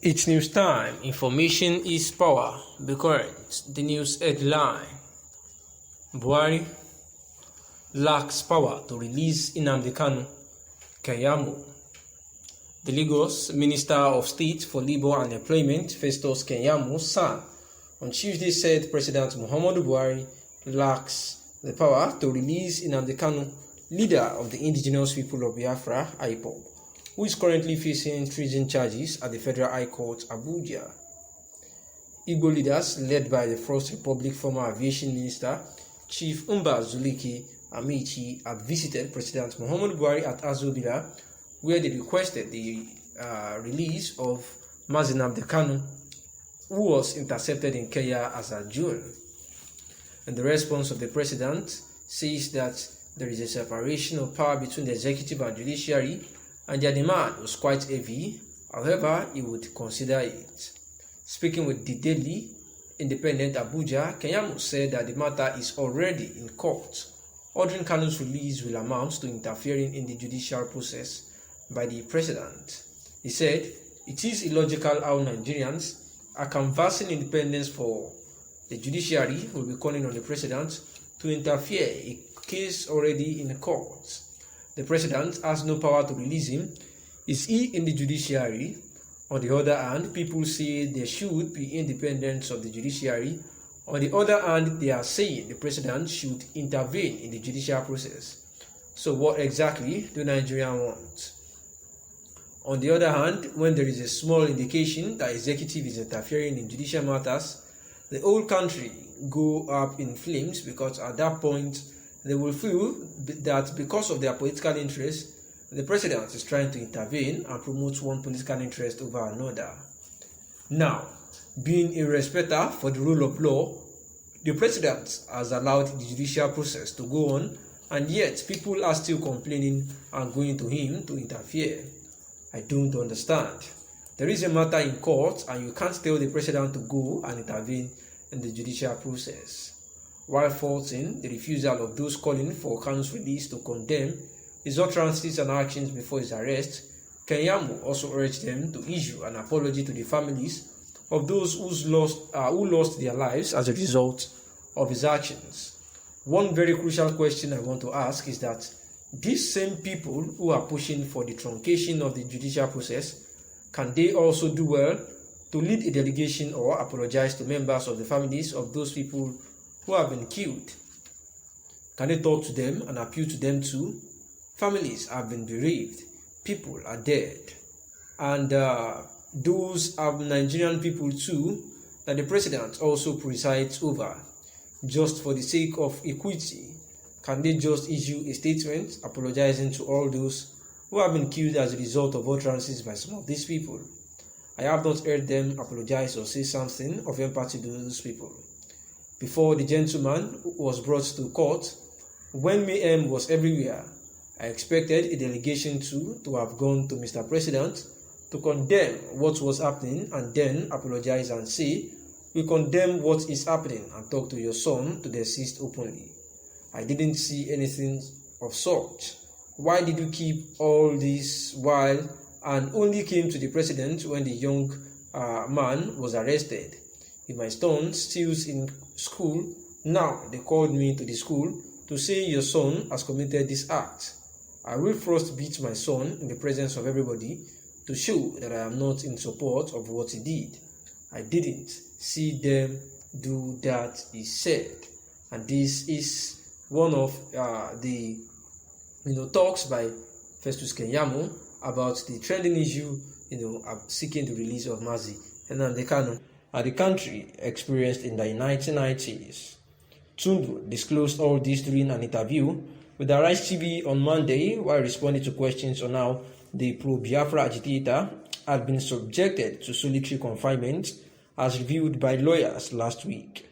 It's news time. Information is power. Be current. The news headline: Buhari lacks power to release Nnamdi Kanu. Keyamo. The Lagos Minister of State for Labour and Employment, Festus Keyamo, on Tuesday said President Muhammadu Buhari lacks the power to release Nnamdi Kanu, leader of the indigenous people of Biafra, IPOB, who is currently facing treason charges at the Federal High Court, Abuja. Igbo leaders, led by the First Republic former Aviation Minister, Chief Mba Zuliki Amici, had visited President Muhammadu Buhari at Azobila, where they requested the release of Nnamdi Kanu, who was intercepted in Kenya as of June. And the response of the president says that there is a separation of power between the executive and judiciary, and their demand was quite heavy. However, he would consider it. Speaking with the Daily Independent Abuja, Keyamo said that the matter is already in court. Ordering Kanu's release will amount to interfering in the judicial process by the president. He said, "It is illogical how Nigerians are canvassing independence for the judiciary will be calling on the president to interfere in a case already in court. The president has no power to release him. Is he in the judiciary? On the other hand, people say there should be independence of the judiciary. On the other hand, they are saying the president should intervene in the judicial process. So what exactly do Nigerians want? On the other hand, when there is a small indication that executive is interfering in judicial matters, the whole country go up in flames, because at that point they will feel that because of their political interest, the president is trying to intervene and promote one political interest over another. Now, being a respecter for the rule of law, the president has allowed the judicial process to go on, and yet people are still complaining and going to him to interfere. I don't understand. There is a matter in court, and you can't tell the president to go and intervene in the judicial process." While faulting the refusal of those calling for Kanu's release to condemn his utterances and actions before his arrest, Keyamo also urged them to issue an apology to the families of those who lost their lives as a result of his actions. One very crucial question I want to ask is that these same people who are pushing for the truncation of the judicial process, can they also do well to lead a delegation or apologize to members of the families of those people who have been killed? Can they talk to them and appeal to them too? Families have been bereaved, people are dead, and those are Nigerian people too that the president also presides over. Just for the sake of equity, can they just issue a statement apologizing to all those who have been killed as a result of utterances by some of these people? I have not heard them apologize or say something of empathy to those people. Before the gentleman was brought to court, when mayhem was everywhere, I expected a delegation to have gone to Mr. President to condemn what was happening and then apologize and say, "We condemn what is happening and talk to your son to desist openly." I didn't see anything of such. Why did you keep all this while and only came to the president when the young man was arrested? If my son still in school, now they called me to the school to say your son has committed this act. I will first beat my son in the presence of everybody to show that I am not in support of what he did. I didn't see them do that, he said. And this is one of the talks by Festus Keyamo about the trending issue, seeking the release of Nnamdi Kanu. The country experienced in the 1990s. Tundu disclosed all this during an interview with Arise TV on Monday while responding to questions on how the pro-Biafra agitator had been subjected to solitary confinement as reviewed by lawyers last week.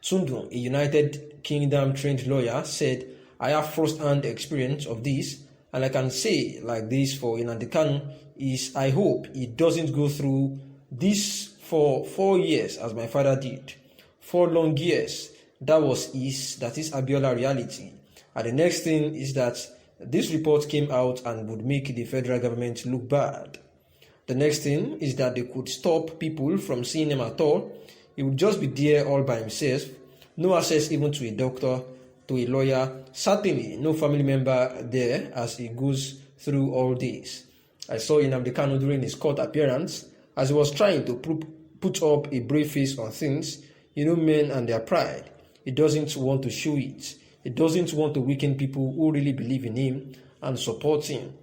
Tundu, a United Kingdom trained lawyer, said, "I have first-hand experience of this, and I can say like this for Nnamdi Kanu is I hope he doesn't go through this for 4 years as my father did. 4 long years. That is Abiola reality. And the next thing is that this report came out and would make the federal government look bad. The next thing is that they could stop people from seeing him at all. He would just be there all by himself, no access even to a doctor, to a lawyer, certainly no family member there as he goes through all this. I saw Nnamdi Kanu during his court appearance as he was trying to put up a brave face on things. Men and their pride. He doesn't want to show it. He doesn't want to weaken people who really believe in him and support him.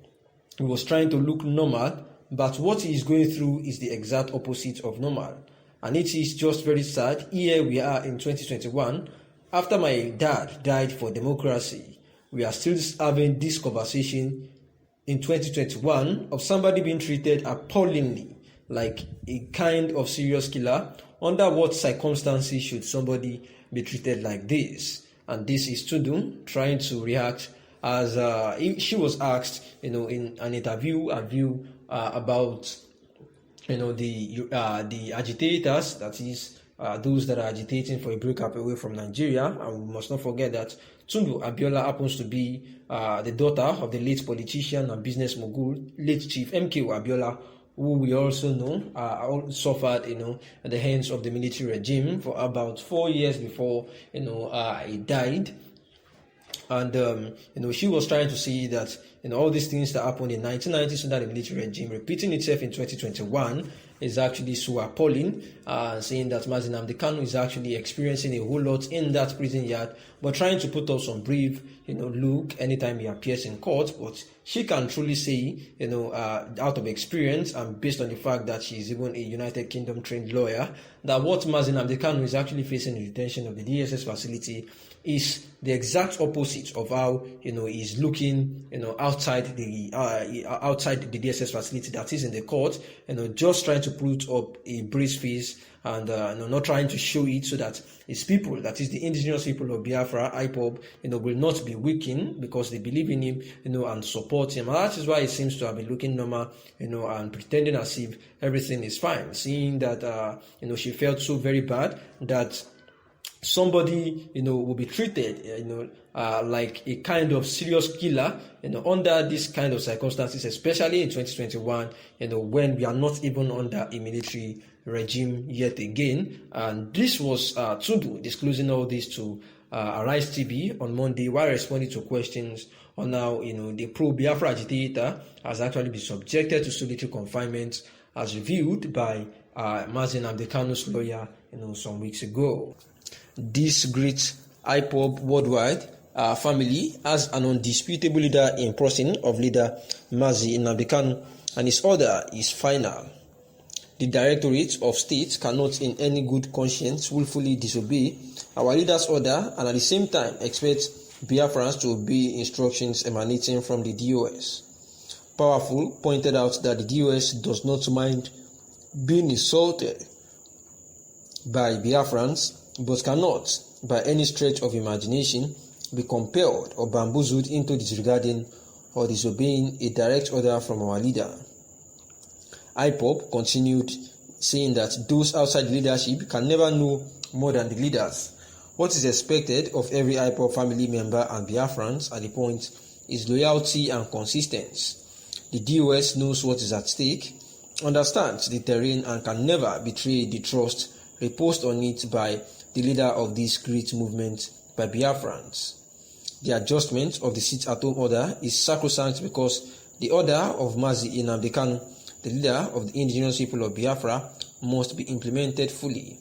He was trying to look normal, but what he is going through is the exact opposite of normal. And it is just very sad. Here we are in 2021. After my dad died for democracy, we are still having this conversation in 2021 of somebody being treated appallingly like a kind of serious killer. Under what circumstances should somebody be treated like this? And this is Tundu trying to react as she was asked, in an interview about, the agitators, that is, those that are agitating for a breakup away from Nigeria. And we must not forget that Tundu Abiola happens to be the daughter of the late politician and business mogul, late Chief MKO Abiola, who we also know suffered, at the hands of the military regime for about 4 years before, he died. And, she was trying to see that, all these things that happened in 1990s under the military regime, repeating itself in 2021 is actually so appalling, saying that Nnamdi Kanu is actually experiencing a whole lot in that prison yard, but trying to put up some brave, look anytime he appears in court. But she can truly say, out of experience and based on the fact that she is even a United Kingdom trained lawyer, that what Nnamdi Kanu is actually facing in detention of the DSS facility is the exact opposite of how he's looking outside the DSS facility, that is in the court, just trying to put up a brave face and not trying to show it so that his people, that is the indigenous people of Biafra, IPOB, will not be weakened because they believe in him, and support him. And that is why he seems to have been looking normal, and pretending as if everything is fine, seeing that she felt so very bad that somebody will be treated like a kind of serious killer under this kind of circumstances, especially in 2021 when we are not even under a military regime yet again. And this was Tundu disclosing all this to Arise TV on Monday while responding to questions on how the pro-Biafra agitator has actually been subjected to solitary confinement as revealed by Nnamdi Kanu's lawyer some weeks ago. This great IPOB worldwide family has an undisputable leader in person of leader Nnamdi Kanu, and his order is final. The Directorate of State cannot in any good conscience willfully disobey our leader's order and at the same time expect Biafrans to obey instructions emanating from the DOS. Powerful pointed out that the DOS does not mind being insulted by Biafrans, but cannot, by any stretch of imagination, be compelled or bamboozled into disregarding or disobeying a direct order from our leader. IPOB continued saying that those outside leadership can never know more than the leaders. What is expected of every IPOB family member and Biafrans at the point is loyalty and consistency. The DOS knows what is at stake, understands the terrain, and can never betray the trust reposed on it by the leader of this great movement, by Biafrans. The adjustment of the sit-at-home order is sacrosanct because the order of Nnamdi Kanu, the leader of the indigenous people of Biafra, must be implemented fully.